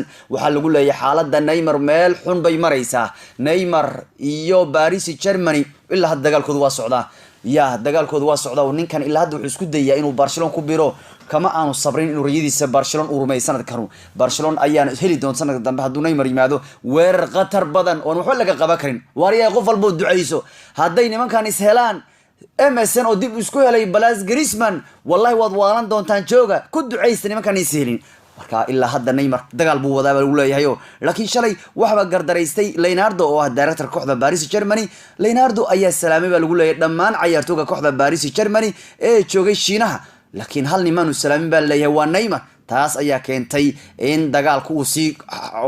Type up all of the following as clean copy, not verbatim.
waxaa lagu leeyahay xaaladda Neymar meel xun bay maraysaa. Neymar iyo Paris Germany ilaa hadda dagaalkoodu waa socdaa. dagaalkoodu waa socdaa oo ninkan ilaa hadda wuxuu isku dayaa inuu Barcelona ku biro kama aanu sabrin inuu riyadiisa Barcelona u rumeeyo sanadkan. Barcelona ayaan heli doon sanadka dambe hadduu Neymar yimaado weerar qatar badan oo waxba laga qaban karin. Waariyaha qof walba duceyso hadday nimankan is helaan MSN oo dib isku helay Blas Griezmann wallahi waad waalan doontaan jooga ku duceysta nimankan is helin. marka ilaa hadda Neymar dagaal buu wadaa lagu leeyahay laakiin shalay waxba gardaraystay Leonardo oo ah director kooxda Paris Germany. Leonardo ayaa salaamay lagu leeyahay dhammaan ciyaartooyga kooxda Paris Germany ee joogay Shiinaha, laakiin hal niman uu salaamin baa leeyahay waa Neymar. taas ayaa keentay in dagaalku uu si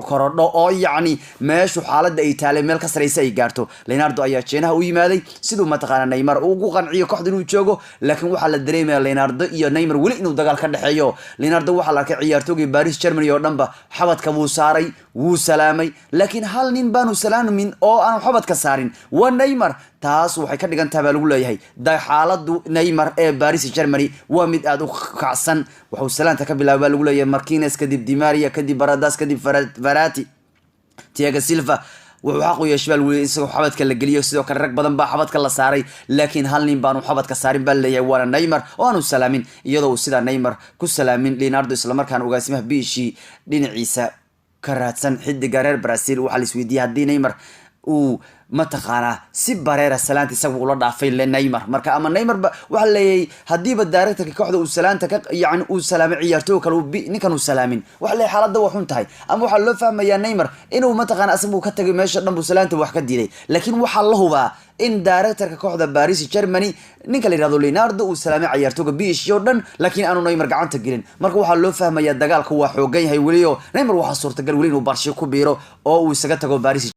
korodho oo yacni meeshu xaaladda ay taalay meel ka sareysa ay gaarto. Leonardo ayaa Shiinaha u yimaaday sidoo ma taqaana Neymar ugu qanciyo kooxda inuu joogo, laakiin waxa la dareemayaa Leonardo iyo Neymar wali inuu dagaal ka dhaxeeyo. Leonardo waxa la arkay ciyaartooyga Paris Germany oo dhanba xabadka buu saaray wuu salaamay, laakiin hal nin baanu salaamin oo aan xabadka saarin waa Neymar. taas waxay ka dhigan tahay lagu leeyahay xaaladdu Neymar ee Paris Germany waa mid aad u kacsan. wuxuu salaanta ka bilaabay lagu leeyahay Marquinhos kadib Di Maria kadib Baradas kadib Verratti Thiago Silva wuxuu xaq u yeeshay wali isagoo xabadka la geliyo sidoo kale rag badan baa xabadka la saaray, laakiin hal nin baanu xabadka saarin baa leeyahay waa Neymar oo aanu salaamin, iyadoo sida Neymar ku salaamin Leonardo isla markaan ogaasimaha biishi dhinaciisa ka raadsan xidiga reer Brazil. waxa la isweydiiyay haddii Neymar uu mataqaana si bareera salaanta isagu ula dhaafay Neymar marka ama Neymar waxa leeyahay hadiiba directorka kooxda uu salaanta ka yaani uu salaamay ciyaartooy kale ninkan uu salaamin waxa leeyahay xaaladda waa xun tahay ama waxa loo fahmayaa Neymar inuu mataqaana asagu ka tagay meesha dhanbu salaanta wax ka diiday, laakiin waxa la hubaa in directorka kooxda Paris Germany ninka la yiraahdo Leonardo uu salaamay ciyaartooyga biish oo dhan laakiin aanu Neymar gacanta gelin. marka waxa loo fahmayaa dagaalku waa xoogan yahay waliyo Neymar waxa suurtagal wali inuu Barcelona ku biiro oo uu isaga tago Paris